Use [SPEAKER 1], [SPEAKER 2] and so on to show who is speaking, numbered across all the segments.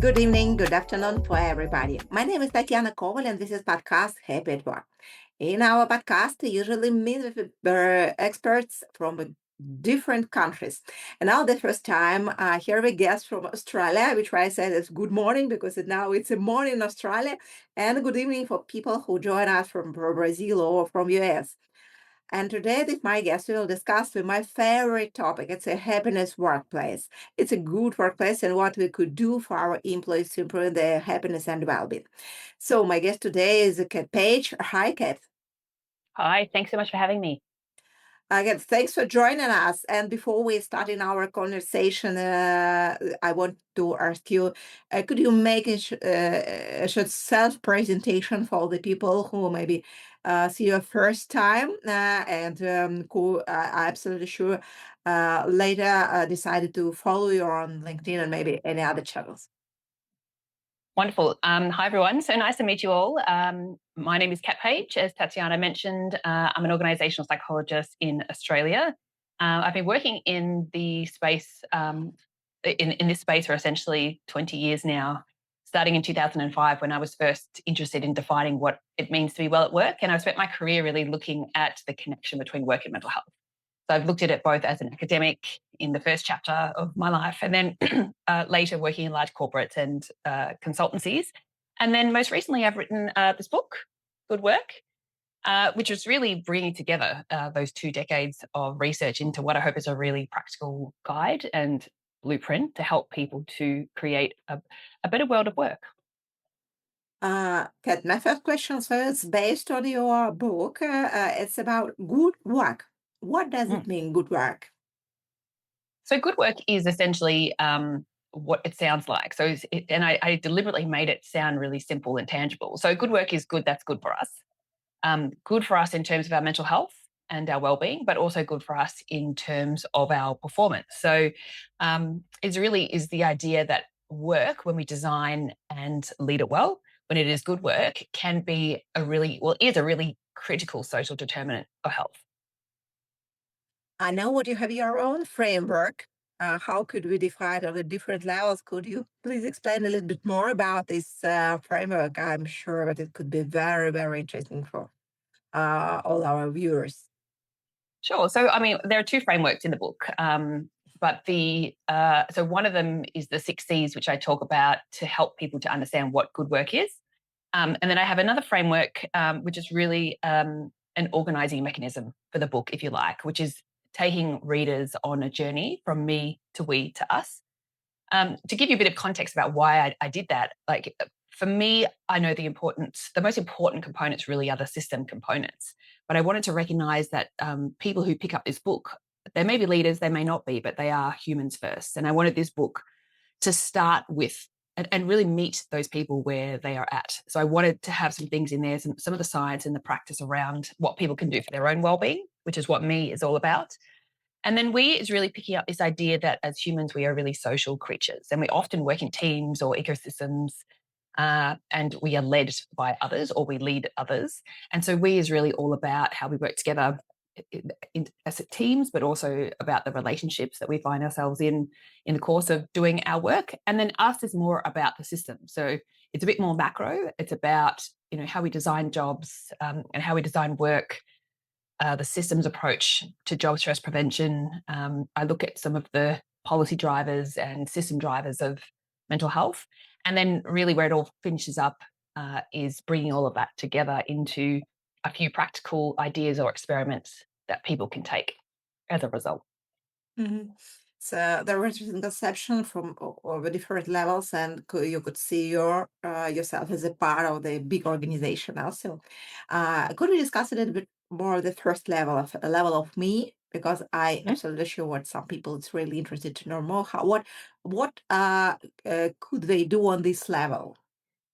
[SPEAKER 1] Good evening, good afternoon for everybody. My name is Tatiana Koval, and this is podcast Happy at Work. In our podcast, we usually meet with experts from different countries. And now the first time, here we guest from Australia, which I said is good morning because now it's a morning in Australia, and good evening for people who join us from Brazil or from US. And today, with my guest, we will discuss with my favorite topic. It's a happiness workplace. It's a good workplace and what we could do for our employees to improve their happiness and well-being. So my guest today is Kat Page. Hi, Kat.
[SPEAKER 2] Hi, thanks so much for having me.
[SPEAKER 1] Again, thanks for joining us. And before we start in our conversation, I want to ask you, could you make a short self-presentation for the people who maybe see you first time and who are absolutely sure later decided to follow you on LinkedIn and maybe any other channels?
[SPEAKER 2] Wonderful. Hi, everyone. So nice to meet you all. My name is Kat Page. As Tatiana mentioned, I'm an organizational psychologist in Australia. I've been working in the space, in this space for essentially 20 years now, starting in 2005 when I was first interested in defining what it means to be well at work. And I've spent my career really looking at the connection between work and mental health. So I've looked at it both as an academic in the first chapter of my life, and then later working in large corporates and consultancies. And then most recently, I've written this book, Good Work, which was really bringing together those 2 decades of research into what I hope is a really practical guide and blueprint to help people to create a better world of work.
[SPEAKER 1] Kat, my first question is based on your book. It's about good work. What does
[SPEAKER 2] Mm.
[SPEAKER 1] it mean, good work?
[SPEAKER 2] So good work is essentially what it sounds like. And I deliberately made it sound really simple and tangible. So good work is good. That's good for us. Good for us in terms of our mental health and our well-being, but also good for us in terms of our performance. So it really is the idea that work, when we design and lead it well, when it is good work, can be is a really critical social determinant of health.
[SPEAKER 1] I know what you have your own framework. How could we define on the different levels? Could you please explain a little bit more about this framework? I'm sure that it could be very, very interesting for all our viewers.
[SPEAKER 2] Sure. So, I mean, there are 2 frameworks in the book, but so one of them is the 6 C's, which I talk about to help people to understand what good work is, and then I have another framework, which is really an organizing mechanism for the book, if you like, which is taking readers on a journey from me to we to us. To give you a bit of context about why I did that, like for me, I know the most important components really are the system components. But I wanted to recognize that people who pick up this book, they may be leaders, they may not be, but they are humans first. And I wanted this book to start with and really meet those people where they are at. So I wanted to have some things in there, some of the science and the practice around what people can do for their own well-being, which is what me is all about. And then we is really picking up this idea that as humans, we are really social creatures and we often work in teams or ecosystems, and we are led by others or we lead others. And so we is really all about how we work together as teams, but also about the relationships that we find ourselves in the course of doing our work. And then us is more about the system. So it's a bit more macro. It's about how we design jobs and how we design work, the systems approach to job stress prevention. I look at some of the policy drivers and system drivers of mental health. And then, really, where it all finishes up is bringing all of that together into a few practical ideas or experiments that people can take as a result.
[SPEAKER 1] Mhm. So there was a conception from all the different levels, and you could see yourself as a part of the big organization. Also, could we discuss a little bit more the first level of a level of me? Because I
[SPEAKER 2] Mhm.
[SPEAKER 1] absolutely sure what some people it's really interested to know more. What could they do on this level?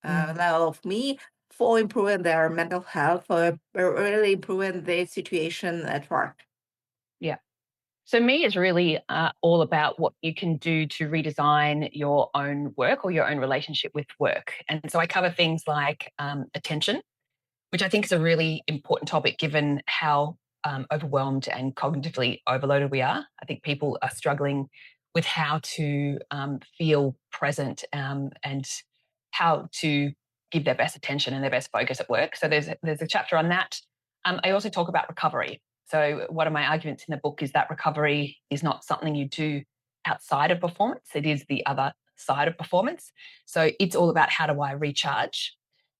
[SPEAKER 2] Mm.
[SPEAKER 1] Level of me for improving their mental health, for really improving their situation at work.
[SPEAKER 2] Yeah. So, me is really all about what you can do to redesign your own work or your own relationship with work. And so, I cover things like attention, which I think is a really important topic given how overwhelmed and cognitively overloaded we are. I think people are struggling with how to feel present and how to give their best attention and their best focus at work. So there's a chapter on that. I also talk about recovery. So one of my arguments in the book is that recovery is not something you do outside of performance. It is the other side of performance. So it's all about how do I recharge.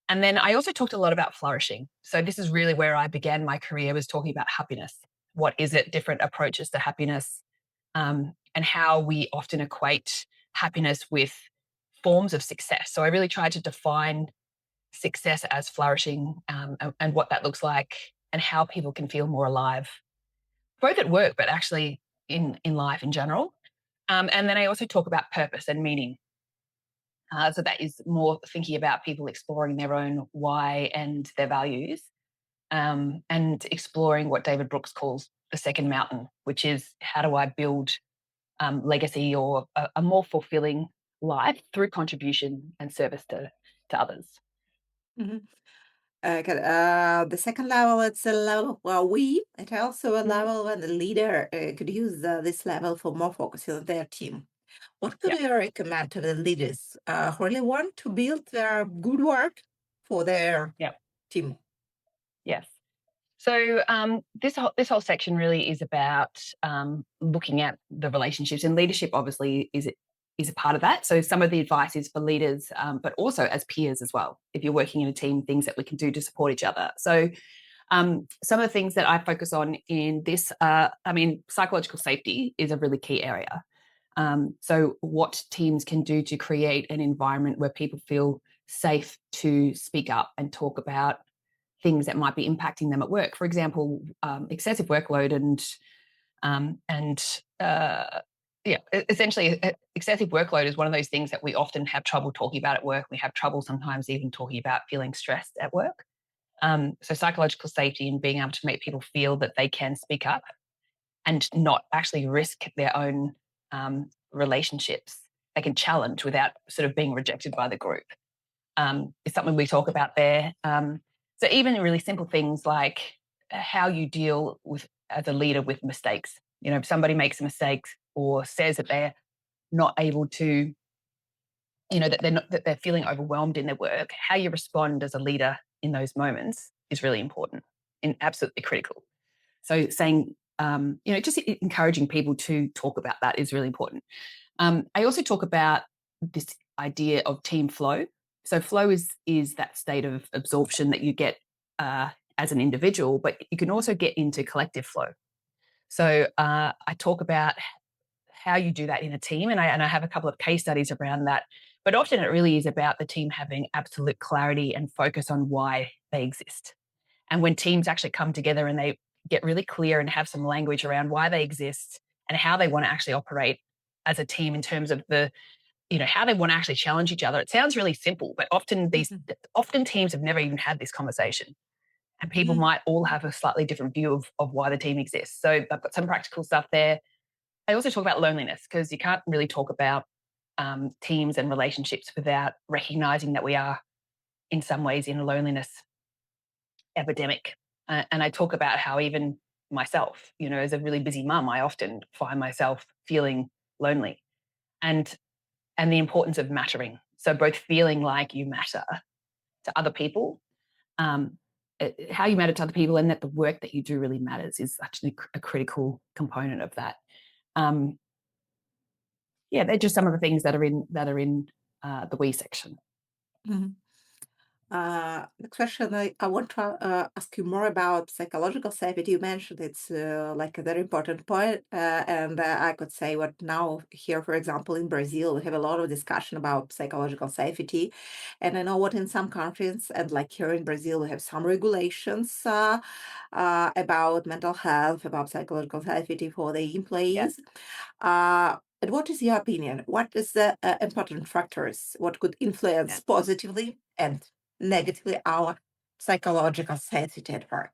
[SPEAKER 2] And then I also talked a lot about flourishing. So this is really where I began my career, was talking about happiness. What is it? Different approaches to happiness, and how we often equate happiness with forms of success. So I really tried to define success as flourishing, and what that looks like, and how people can feel more alive, both at work, but actually in life in general. And then I also talk about purpose and meaning. So that is more thinking about people exploring their own why and their values, and exploring what David Brooks calls the second mountain, which is how do I build legacy or a more fulfilling life through contribution and service to others.
[SPEAKER 1] Mhm. Okay, the second level, it's a level of we. It's also a
[SPEAKER 2] Mhm.
[SPEAKER 1] level when the leader could use this level for more focus on their team. What could
[SPEAKER 2] Yeah,
[SPEAKER 1] you recommend to the leaders who really want to build their good work for their
[SPEAKER 2] yeah,
[SPEAKER 1] team?
[SPEAKER 2] yes. So this whole section really is about looking at the relationships, and leadership obviously is a part of that. So some of the advice is for leaders, but also as peers as well. If you're working in a team, things that we can do to support each other. So some of the things that I focus on in this, psychological safety is a really key area. So what teams can do to create an environment where people feel safe to speak up and talk about things that might be impacting them at work. For example, excessive workload essentially, excessive workload is one of those things that we often have trouble talking about at work. We have trouble sometimes even talking about feeling stressed at work. So psychological safety and being able to make people feel that they can speak up and not actually risk their own relationships. They can challenge without sort of being rejected by the group, is something we talk about there. So even really simple things like how you deal with as a leader with mistakes. You know, if somebody makes mistakes or says that they're not able to, that they're feeling overwhelmed in their work, how you respond as a leader in those moments is really important and absolutely critical. So saying, just encouraging people to talk about that is really important. I also talk about this idea of team flow. So flow is that state of absorption that you get as an individual, but you can also get into collective flow. So I talk about how you do that in a team, and I have a couple of case studies around that. But often it really is about the team having absolute clarity and focus on why they exist. And when teams actually come together and they get really clear and have some language around why they exist and how they want to actually operate as a team in terms of how they want to actually challenge each other. It sounds really simple, but
[SPEAKER 1] Mhm.
[SPEAKER 2] often teams have never even had this conversation. And people
[SPEAKER 1] Mhm.
[SPEAKER 2] might all have a slightly different view of why the team exists. So I've got some practical stuff there. I also talk about loneliness because you can't really talk about teams and relationships without recognizing that we are in some ways in a loneliness epidemic. And I talk about how even myself, as a really busy mum, I often find myself feeling lonely, and the importance of mattering. So both feeling like you matter to other people, um, how you matter to other people, and that the work that you do really matters is actually a critical component of that. Um, yeah, they're just some of the things that are in the we section.
[SPEAKER 1] Mhm. Next question, I want to ask you more about psychological safety. You mentioned it's like a very important point, and I could say what now here, for example, in Brazil, we have a lot of discussion about psychological safety, and I know what in some countries, and like here in Brazil, we have some regulations about mental health, about psychological safety for the
[SPEAKER 2] Yeah.
[SPEAKER 1] employees. And what is your opinion? What is the important factors? What could influence
[SPEAKER 2] Yeah.
[SPEAKER 1] positively and negatively our psychological safety at work?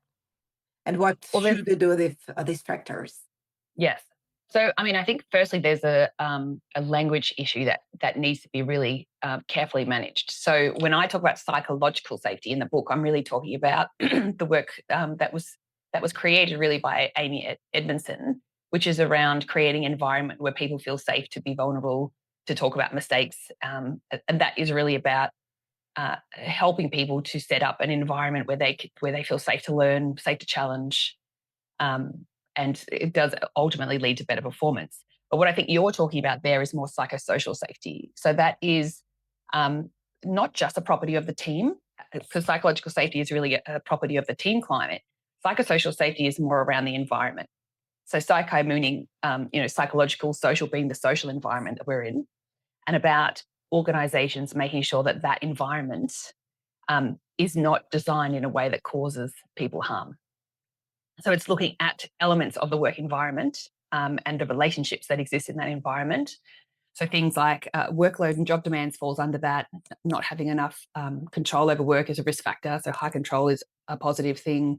[SPEAKER 1] And what
[SPEAKER 2] Well, there's
[SPEAKER 1] should we do with these factors?
[SPEAKER 2] yes. So, I mean, I think firstly there's a language issue that needs to be really carefully managed. So, when I talk about psychological safety in the book, I'm really talking about the work that was created really by Amy Edmondson, which is around creating an environment where people feel safe to be vulnerable, to talk about mistakes. And that is really about helping people to set up an environment where they feel safe to learn, safe to challenge, and it does ultimately lead to better performance. But what I think you're talking about there is more psychosocial safety. So that is not just a property of the team, because psychological safety is really a property of the team climate. Psychosocial safety is more around the environment. So psycho meaning, psychological, social being the social environment that we're in, and about organizations making sure that that environment is not designed in a way that causes people harm. So it's looking at elements of the work environment and the relationships that exist in that environment. So things like workload and job demands falls under that. Not having enough control over work is a risk factor. So high control is a positive thing.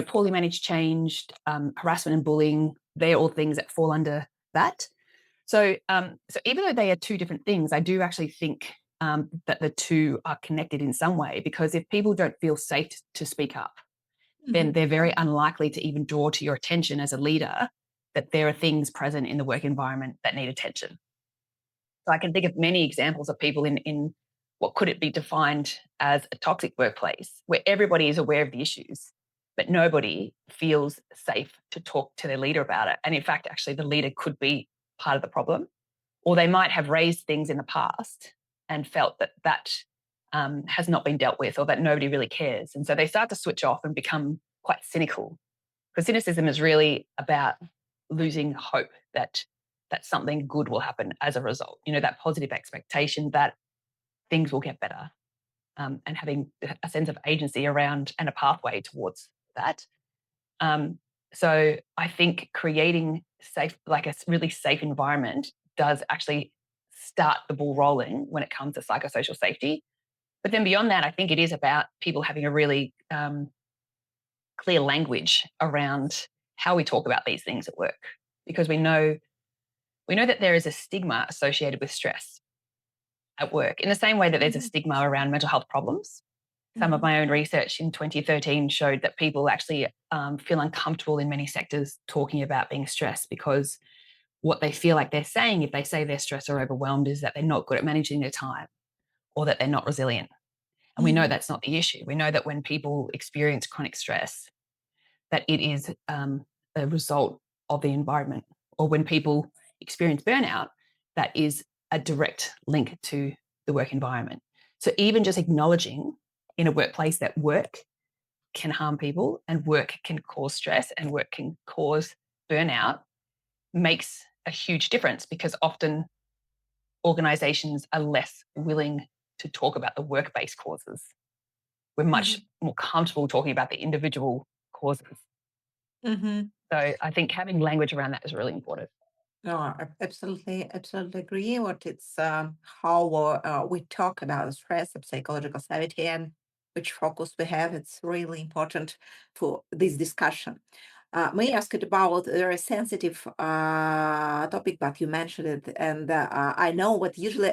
[SPEAKER 2] Poorly managed change, harassment and bullying, they're all things that fall under that. So even though they are two different things, I do actually think that the two are connected in some way, because if people don't feel safe to speak up, then they're very unlikely to even draw to your attention as a leader that there are things present in the work environment that need attention. So I can think of many examples of people in what could it be defined as a toxic workplace, where everybody is aware of the issues, but nobody feels safe to talk to their leader about it. And in fact, actually, the leader could be part of the problem, or they might have raised things in the past and felt that has not been dealt with, or that nobody really cares. And so they start to switch off and become quite cynical, because cynicism is really about losing hope that something good will happen as a result. That positive expectation that things will get better, and having a sense of agency around and a pathway towards that. So I think creating like a really safe environment does actually start the ball rolling when it comes to psychosocial safety. But then beyond that, I think it is about people having a really clear language around how we talk about these things at work, because we know that there is a stigma associated with stress at work, in the same way that there's a stigma around mental health problems. Some of my own research in 2013 showed that people actually feel uncomfortable in many sectors talking about being stressed, because what they feel like they're saying if they say they're stressed or overwhelmed is that they're not good at managing their time, or that they're not resilient. And we know that's not the issue. We know that when people experience chronic stress, that it is a result of the environment. Or when people experience burnout, that is a direct link to the work environment. So even just acknowledging in a workplace that work can harm people, and work can cause stress, and work can cause burnout, makes a huge difference, because often organizations are less willing to talk about the work-based causes. We're much more comfortable talking about the individual causes.
[SPEAKER 1] Mm-hmm.
[SPEAKER 2] So I think having language around that is really important.
[SPEAKER 1] No, I absolutely agree. What it's how we talk about stress and psychological safety and which focus we have. It's really important for this discussion. May I ask it about a very sensitive topic, but you mentioned it, and I know what usually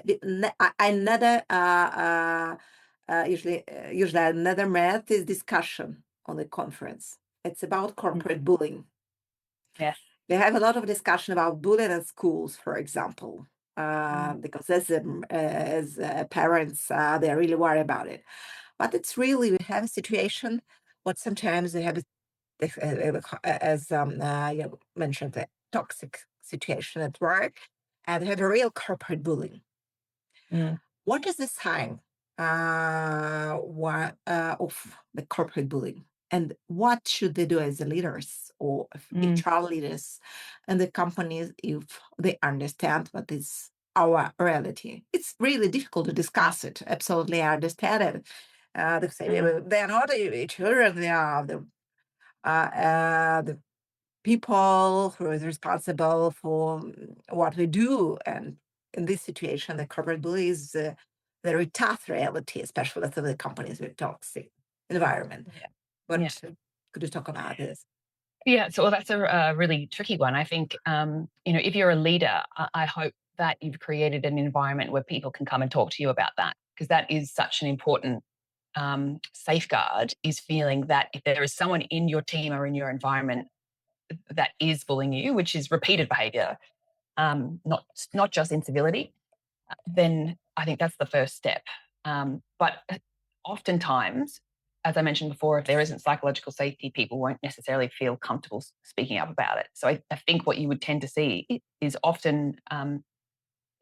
[SPEAKER 1] I never usually I never met this discussion on the conference. It's about
[SPEAKER 2] Mm.
[SPEAKER 1] corporate bullying.
[SPEAKER 2] Yes.
[SPEAKER 1] We have a lot of discussion about bullying in schools, for example,
[SPEAKER 2] Mm.
[SPEAKER 1] because as parents, they're really worried about it. But it's really we have a situation what sometimes they have, as you mentioned, the toxic situation at work, and they have a real corporate bullying.
[SPEAKER 2] Mm.
[SPEAKER 1] What is the sign of the corporate bullying? And what should they do as the leaders or
[SPEAKER 2] Mm.
[SPEAKER 1] HR leaders and the companies if they understand what is our reality? It's really difficult to discuss it. Absolutely, I understand it. They say
[SPEAKER 2] Mm.
[SPEAKER 1] they are not children, they are the people who is responsible for what we do. And in this situation, the corporate bully is a very tough reality, especially for the companies with toxic environment.
[SPEAKER 2] Yeah. Yeah.
[SPEAKER 1] But could you talk about this?
[SPEAKER 2] Yeah. So that's a really tricky one. I think, if you're a leader, I hope that you've created an environment where people can come and talk to you about that, because that is such an important safeguard, is feeling that if there is someone in your team or in your environment that is bullying you, which is repeated behavior, not just incivility, then I think that's the first step. But oftentimes, as I mentioned before, if there isn't psychological safety, people won't necessarily feel comfortable speaking up about it. So I think what you would tend to see is often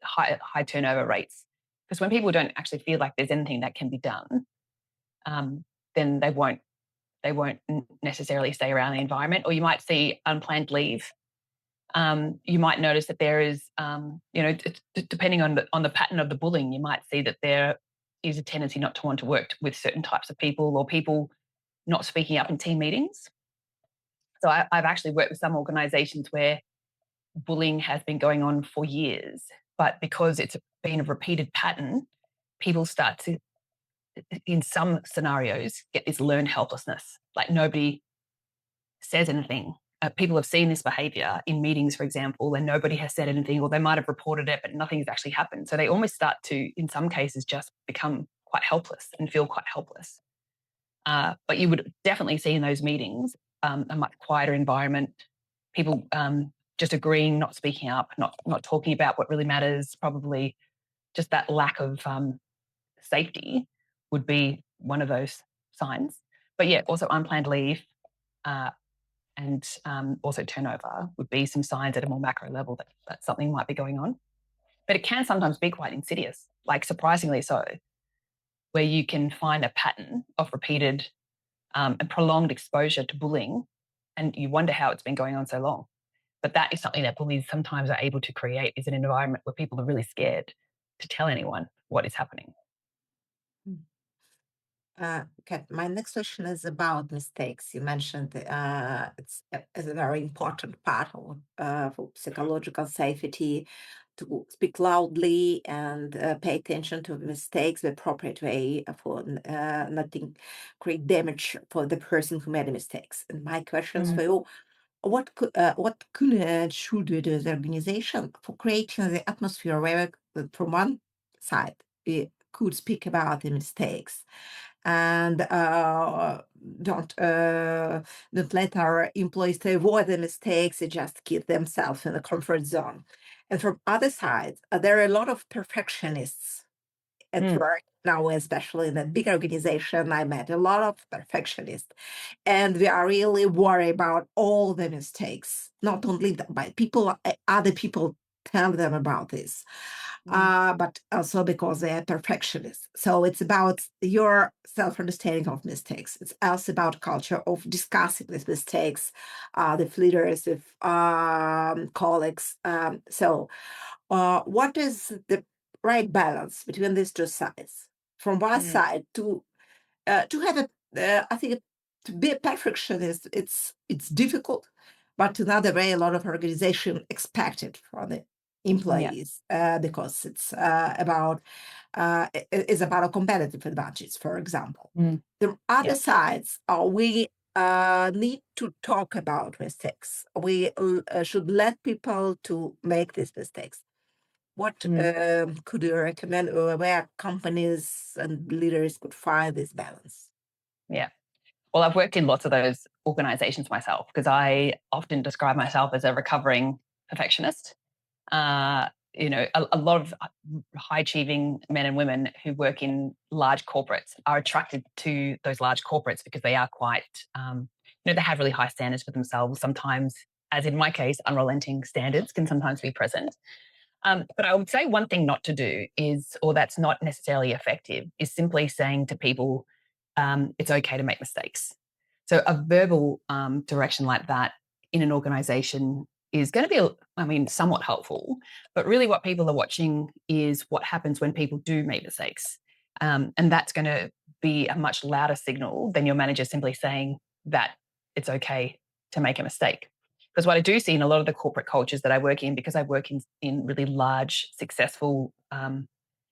[SPEAKER 2] high turnover rates, because when people don't actually feel like there's anything that can be done, then they won't necessarily stay around the environment. Or you might see unplanned leave. You might notice that there is, depending on the pattern of the bullying, you might see that there is a tendency not to want to work with certain types of people, or people not speaking up in team meetings. So I've actually worked with some organisations where bullying has been going on for years, but because it's been a repeated pattern, people start to, in some scenarios, get this learned helplessness. Like nobody says anything. People have seen this behavior in meetings, for example, and nobody has said anything, or they might have reported it, but nothing has actually happened. So they almost start to, in some cases, just become quite helpless and feel quite helpless. But you would definitely see in those meetings a much quieter environment, people just agreeing, not speaking up, not talking about what really matters. Probably just that lack of safety would be one of those signs. But yeah, also unplanned leave, and also turnover would be some signs at a more macro level that something might be going on. But it can sometimes be quite insidious, like surprisingly so, where you can find a pattern of repeated and prolonged exposure to bullying, and you wonder how it's been going on so long. But that is something that bullies sometimes are able to create, is an environment where people are really scared to tell anyone what is happening.
[SPEAKER 1] Okay, my next question is about mistakes. You mentioned it's a very important part of for psychological safety to speak loudly and pay attention to mistakes the appropriate way for not to create damage for the person who made the mistakes. And my questions for
[SPEAKER 2] Mm.
[SPEAKER 1] you: what could and should we do as an organization for creating the atmosphere where, from one side, we could speak about the mistakes and don't let our employees to avoid the mistakes and just keep themselves in the comfort zone. And from other side, there are a lot of perfectionists at
[SPEAKER 2] Mm.
[SPEAKER 1] work now, especially in a big organization. I met a lot of perfectionists, and we are really worried about all the mistakes, not only by people, other people tell them about this,
[SPEAKER 2] Mm.
[SPEAKER 1] but also because they are perfectionists. So it's about your self-understanding of mistakes. It's also about culture of discussing these mistakes with leaders, with colleagues. What is the right balance between these two sides? From one
[SPEAKER 2] Mm.
[SPEAKER 1] side, to have a, I think to be a perfectionist, it's difficult, but another way, a lot of organization expect it from the
[SPEAKER 2] Yeah.
[SPEAKER 1] employees because it's is about a competitive advantage, for example.
[SPEAKER 2] Mm.
[SPEAKER 1] The other
[SPEAKER 2] Yeah.
[SPEAKER 1] sides are we need to talk about mistakes. We should let people to make these mistakes. What
[SPEAKER 2] Mm.
[SPEAKER 1] could you recommend where companies and leaders could find this balance?
[SPEAKER 2] Yeah. Well, I've worked in lots of those organizations myself, because I often describe myself as a recovering perfectionist. A lot of high achieving men and women who work in large corporates are attracted to those large corporates because they are quite, they have really high standards for themselves. Sometimes, as in my case, unrelenting standards can sometimes be present. But I would say one thing not to do is, or that's not necessarily effective, is simply saying to people, it's okay to make mistakes. So a verbal direction like that in an organization is going to be, somewhat helpful. But really what people are watching is what happens when people do make mistakes. And that's going to be a much louder signal than your manager simply saying that it's okay to make a mistake. Because what I do see in a lot of the corporate cultures that I work in, because I work in really large, successful,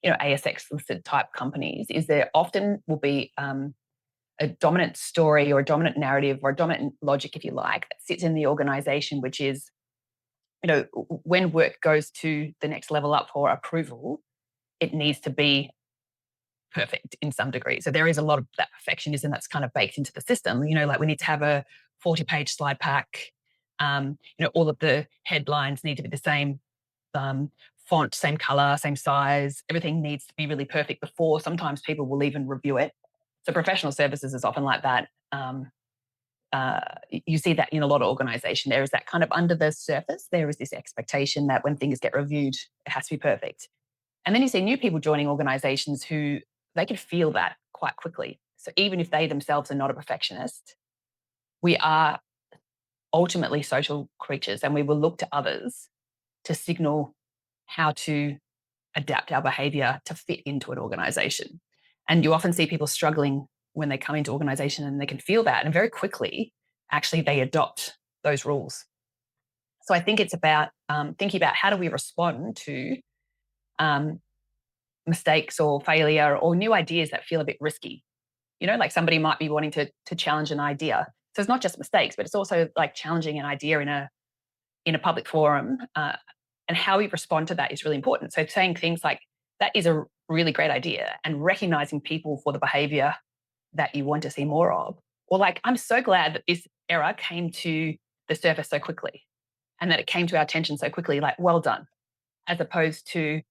[SPEAKER 2] ASX listed type companies, is there often will be a dominant story or a dominant narrative or a dominant logic, if you like, that sits in the organization, which is, when work goes to the next level up for approval, it needs to be perfect in some degree. So there is a lot of that perfectionism that's kind of baked into the system. Like we need to have a 40-page slide pack. All of the headlines need to be the same font, same color, same size. Everything needs to be really perfect before sometimes people will even review it. So professional services is often like that. You see that in a lot of organization. There is that kind of under the surface, there is this expectation that when things get reviewed, it has to be perfect. And then you see new people joining organizations who they can feel that quite quickly. So even if they themselves are not a perfectionist, we are ultimately social creatures and we will look to others to signal how to adapt our behavior to fit into an organization. And you often see people struggling when they come into organization and they can feel that. And very quickly, actually, they adopt those rules. So I think it's about thinking about how do we respond to mistakes or failure or new ideas that feel a bit risky. Like somebody might be wanting to challenge an idea. So it's not just mistakes, but it's also like challenging an idea in a public forum. And how we respond to that is really important. So saying things like, that is a really great idea, and recognizing people for the behavior that you want to see more of. Or like, I'm so glad that this error came to the surface so quickly and that it came to our attention so quickly, like, well done, as opposed to,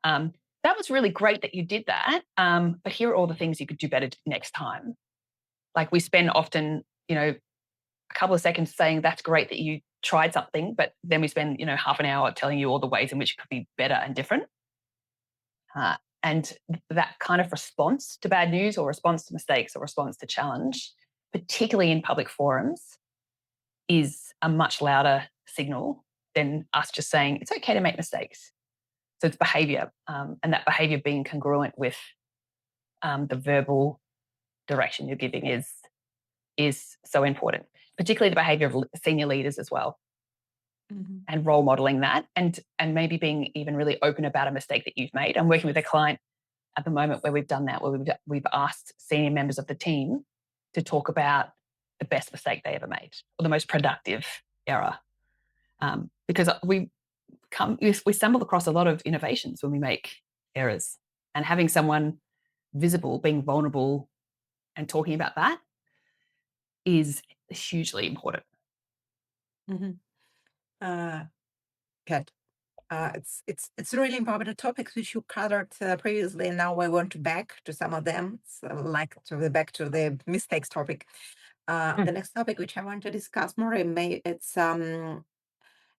[SPEAKER 2] that was really great that you did that, but here are all the things you could do better next time. Like we spend often, a couple of seconds saying that's great that you tried something, but then we spend, half an hour telling you all the ways in which it could be better and different. And that kind of response to bad news or response to mistakes or response to challenge, particularly in public forums, is a much louder signal than us just saying it's okay to make mistakes. So it's behavior, and that behavior being congruent with the verbal direction you're giving is so important, particularly the behavior of senior leaders as well. Mm-hmm. And role modeling that, and maybe being even really open about a mistake that you've made. I'm working with a client at the moment where we've done that, where we've asked senior members of the team to talk about the best mistake they ever made or the most productive error, because we stumble across a lot of innovations when we make errors, and having someone visible, being vulnerable, and talking about that is hugely important.
[SPEAKER 1] Mm-hmm. Good. It's really important topics which you covered previously, and now I want to back to some of them, so like back to the mistakes topic. The next topic which I want to discuss more,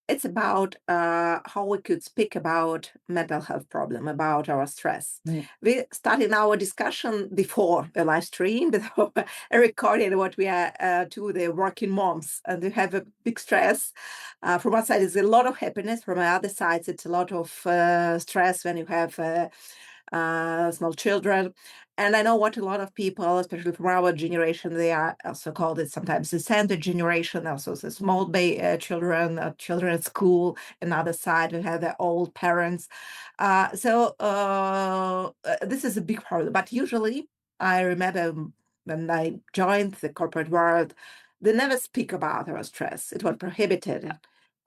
[SPEAKER 1] it's about how we could speak about mental health problem, about our stress. We started our discussion before a live stream, before a recording what we are to the working moms, and we have a big stress. From one side, it's a lot of happiness. From the other side, it's a lot of stress when you have small children. And I know what a lot of people, especially from our generation, they are also called it sometimes the center generation, also the small children, children at school. Another side, we have the old parents. So this is a big problem. But usually, I remember when I joined the corporate world, they never speak about our stress. It was prohibited.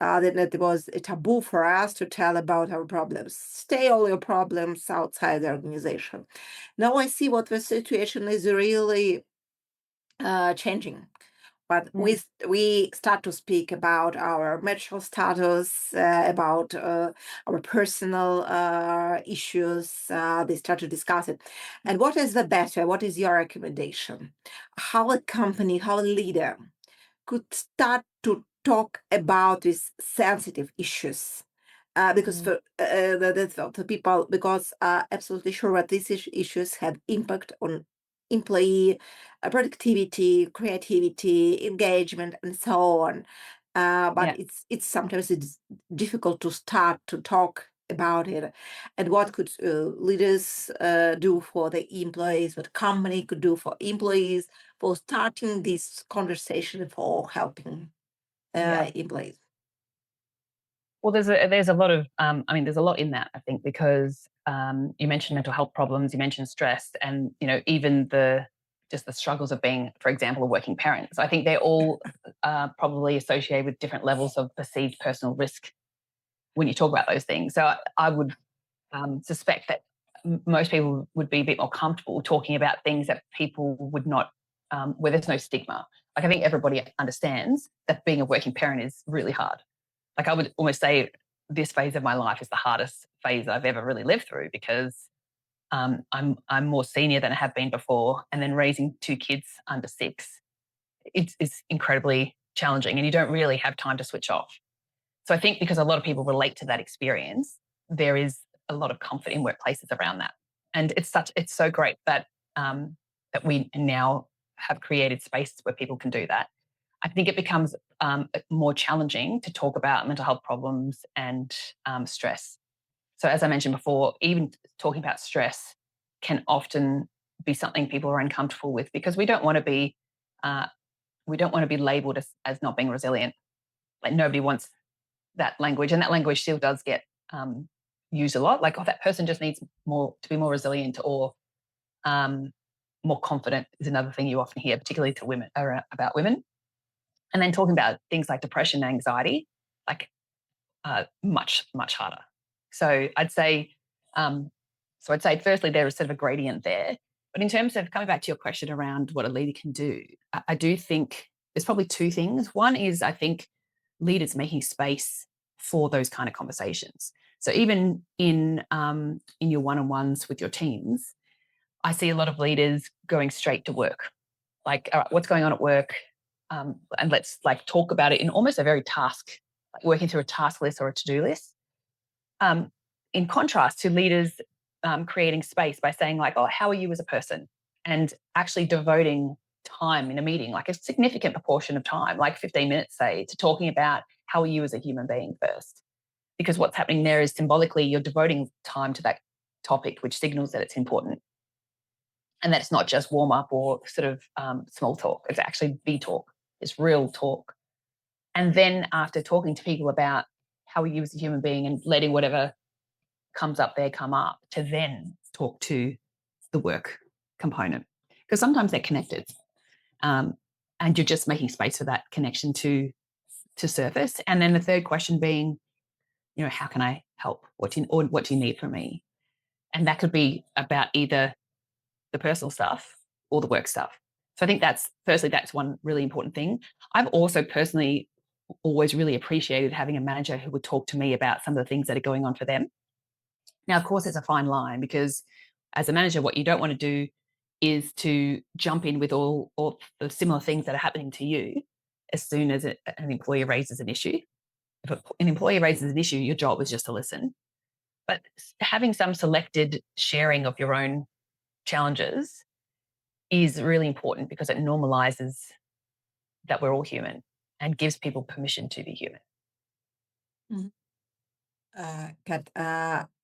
[SPEAKER 1] Then it was a taboo for us to tell about our problems. Stay all your problems outside the organization. Now I see what the situation is really changing. But we start to speak about our marital status, about our personal issues. They start to discuss it. And what is the better? What is your recommendation? How a company, how a leader could start to talk about these sensitive issues, because for the people, because absolutely sure that these issues have impact on employee productivity, creativity, engagement, and so on. But it's sometimes it's difficult to start to talk about it, and what could leaders do for the employees, what company could do for employees for starting this conversation, for helping employees.
[SPEAKER 2] Well, there's a lot of there's a lot in that, I think, because you mentioned mental health problems, you mentioned stress, and even just the struggles of being, for example, a working parent. So I think they're all probably associated with different levels of perceived personal risk when you talk about those things. So I would suspect that most people would be a bit more comfortable talking about things that people would not where there's no stigma. Like I think everybody understands that being a working parent is really hard. Like I would almost say this phase of my life is the hardest phase I've ever really lived through, because I'm more senior than I have been before, and then raising two kids under 6, it's incredibly challenging, and you don't really have time to switch off. So I think because a lot of people relate to that experience, there is a lot of comfort in workplaces around that, and it's so great that that we now have created spaces where people can do that. I think it becomes more challenging to talk about mental health problems and stress. So as I mentioned before, even talking about stress can often be something people are uncomfortable with, because uh, we don't want to be labeled as not being resilient. Like nobody wants that language, and that language still does get used a lot. Like, oh, that person just needs more to be more resilient, or um, more confident is another thing you often hear, particularly to women, about women. And then talking about things like depression and anxiety, like much harder. So I'd say, firstly there is sort of a gradient there. But in terms of coming back to your question around what a leader can do, I do think there's probably two things. One is, I think leaders making space for those kind of conversations. So even in your one-on-ones with your teams, I see a lot of leaders going straight to work. Like, all right, what's going on at work? And let's like talk about it in almost a very like working through a task list or a to-do list. Um, in contrast to leaders creating space by saying like, oh, how are you as a person? And actually devoting time in a meeting, like a significant proportion of time, like 15 minutes, say, to talking about how are you as a human being first. Because what's happening there is symbolically you're devoting time to that topic, which signals that it's important. And that's not just warm up or sort of small talk. It's actually B talk. It's real talk. And then after talking to people about how are you as a human being and letting whatever comes up there come up, to then talk to the work component, because sometimes they're connected, and you're just making space for that connection to surface. And then the third question being, how can I help? What do you need from me? And that could be about either the personal stuff or the work stuff. So I think that's one really important thing. I've also personally always really appreciated having a manager who would talk to me about some of the things that are going on for them. Now, of course, there's a fine line, because as a manager, what you don't want to do is to jump in with all the similar things that are happening to you as soon as an employee raises an issue. If an employee raises an issue, your job is just to listen. But having some selected sharing of your own challenges is really important, because it normalizes that we're all human and gives people permission to be human.
[SPEAKER 1] Mhm. Kat,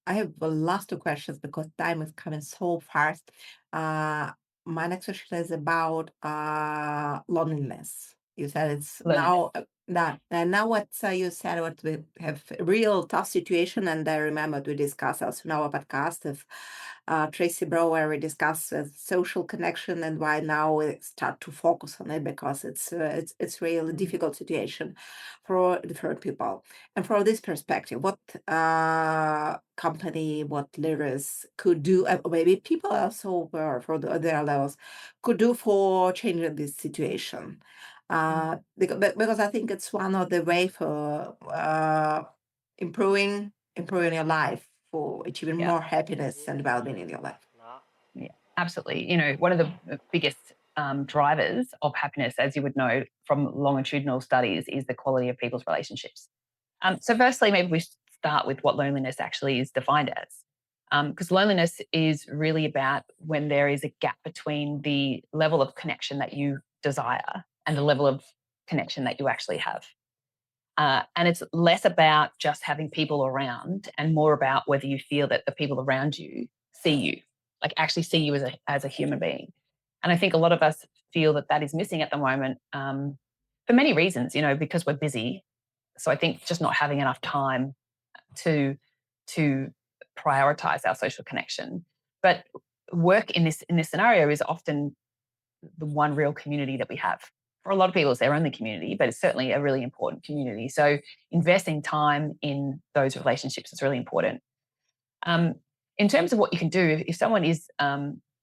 [SPEAKER 1] I have the last two questions because time is coming so fast. Uh, my next question is about loneliness. You said it's
[SPEAKER 2] Loneliness.
[SPEAKER 1] now that, and now what you said, what we have a real tough situation, and I remember we discussed also in our podcast of Tracy Bro, where we discuss social connection and why now we start to focus on it, because it's really
[SPEAKER 2] Mm.
[SPEAKER 1] difficult situation for different people. And from this perspective, what company, what leaders could do, maybe people also were for their levels could do for changing this situation? Because I think it's one of the way for improving your life, for achieving
[SPEAKER 2] Yeah.
[SPEAKER 1] more happiness and well-being in your life.
[SPEAKER 2] Yeah, absolutely. One of the biggest drivers of happiness, as you would know from longitudinal studies, is the quality of people's relationships. So, firstly, maybe we start with what loneliness actually is defined as. Because loneliness is really about when there is a gap between the level of connection that you desire and the level of connection that you actually have. And it's less about just having people around and more about whether you feel that the people around you see you, like actually see you as a human being. And I think a lot of us feel that that is missing at the moment, for many reasons, because we're busy. So I think just not having enough time to to prioritize our social connection. But work in this scenario is often the one real community that we have. For a lot of people, it's their only community, but it's certainly a really important community. So investing time in those relationships is really important. Um, in terms of what you can do, if someone is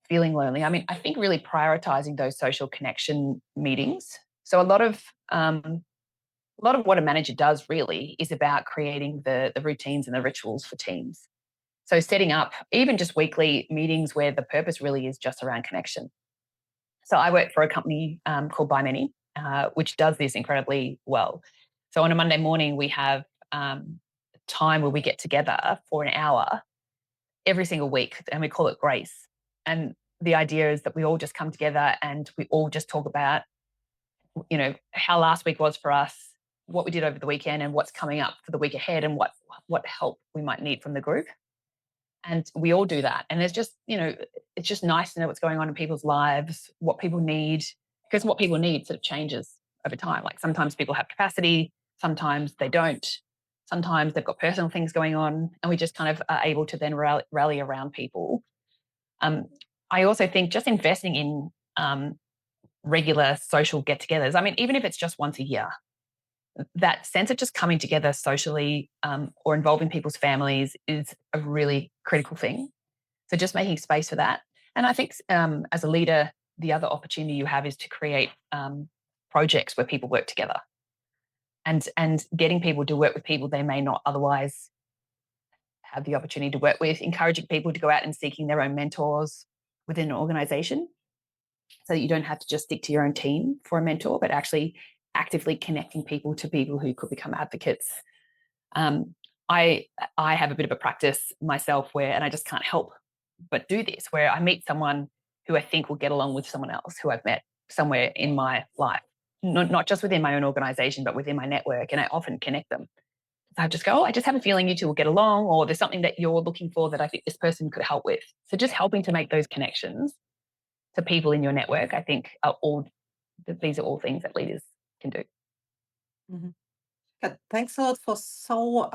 [SPEAKER 2] feeling lonely, I mean, I think really prioritizing those social connection meetings. So a lot of what a manager does really is about creating the routines and the rituals for teams. So setting up even just weekly meetings where the purpose really is just around connection. So I work for a company called By Many, which does this incredibly well. So on a Monday morning, we have time where we get together for an hour every single week, and we call it Grace. And the idea is that we all just come together and we all just talk about, how last week was for us, what we did over the weekend, and what's coming up for the week ahead, and what help we might need from the group. And we all do that. And there's just, it's just nice to know what's going on in people's lives, what people need, because what people need sort of changes over time. Like sometimes people have capacity, sometimes they don't, sometimes they've got personal things going on, and we just kind of are able to then rally around people. Um, I also think just investing in regular social get togethers, I mean, even if it's just once a year, that sense of just coming together socially or involving people's families is a really critical thing. So just making space for that. And I think as a leader, the other opportunity you have is to create projects where people work together and getting people to work with people they may not otherwise have the opportunity to work with, encouraging people to go out and seeking their own mentors within an organization so that you don't have to just stick to your own team for a mentor, but actually actively connecting people to people who could become advocates. Um, I have a bit of a practice myself where, and I just can't help but do this, where I meet someone who I think will get along with someone else who I've met somewhere in my life, not just within my own organization, but within my network. And I often connect them. So I just go, oh, I just have a feeling you two will get along, or there's something that you're looking for that I think this person could help with. So just helping to make those connections to people in your network, I think these are all things that leaders can do.
[SPEAKER 1] Mhm. Thanks a lot for so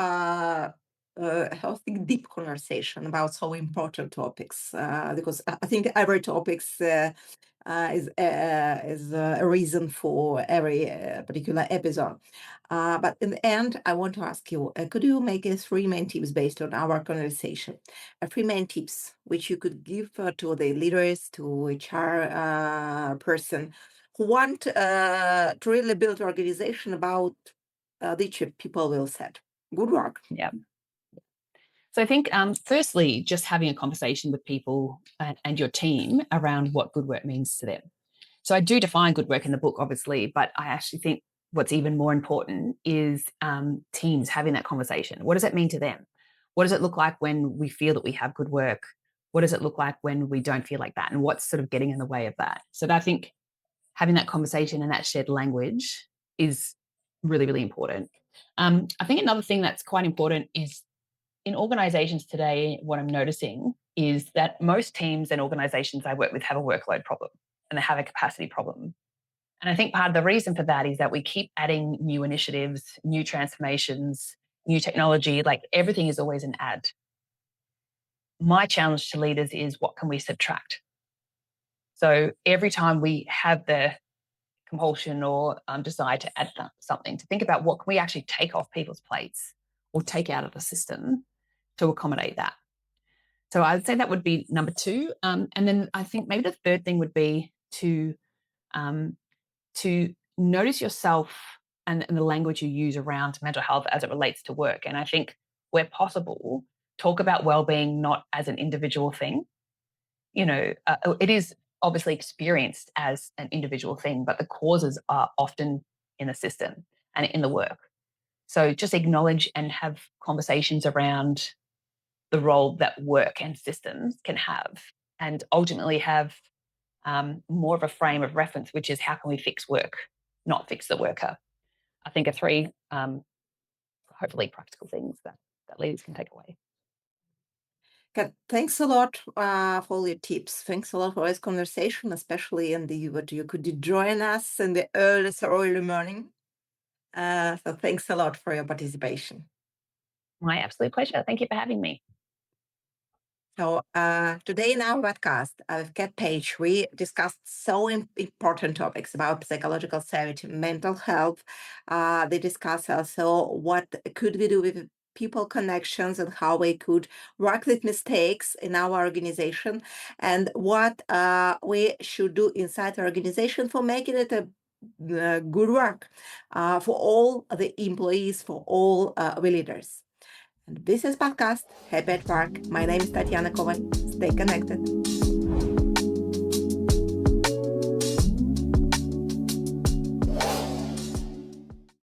[SPEAKER 1] healthy, deep conversation about so important topics. Because I think every topics is a reason for every particular episode. But in the end, I want to ask you: could you make three main tips based on our conversation? Three main tips which you could give to the leaders, to HR person who want to really build organization about which people will set. Good work.
[SPEAKER 2] Yeah. So I think, firstly, just having a conversation with people and your team around what good work means to them. So I do define good work in the book, obviously, but I actually think what's even more important is teams having that conversation. What does it mean to them? What does it look like when we feel that we have good work? What does it look like when we don't feel like that? And what's sort of getting in the way of that? So I think having that conversation and that shared language is really, really important. I think another thing that's quite important is in organizations today, what I'm noticing is that most teams and organizations I work with have a workload problem and they have a capacity problem. And I think part of the reason for that is that we keep adding new initiatives, new transformations, new technology, like everything is always an add. My challenge to leaders is what can we subtract? So every time we have the compulsion or desire to add something, to think about what can we actually take off people's plates or take out of the system to accommodate that. So I'd say that would be number two. And then I think maybe the third thing would be um, to notice yourself and the language you use around mental health as it relates to work. And I think where possible, talk about well-being not as an individual thing. It is obviously experienced as an individual thing, but the causes are often in the system and in the work. So just acknowledge and have conversations around the role that work and systems can have, and ultimately have more of a frame of reference, which is how can we fix work, not fix the worker. I think are three hopefully practical things that leaders can take away.
[SPEAKER 1] Okay, thanks a lot for all your tips. Thanks a lot for this conversation, especially in the what you could join us in the early morning. So thanks a lot for your participation.
[SPEAKER 2] My absolute pleasure. Thank you for having me.
[SPEAKER 1] So today in our podcast, Get Page, we discussed so important topics about psychological safety, mental health. They discuss also what could we do with people connections and how we could work with mistakes in our organization, and what we should do inside the organization for making it a good work for all the employees, for all the leaders. And this is podcast Happy at Work. My name is Tatiana Koval. Stay connected.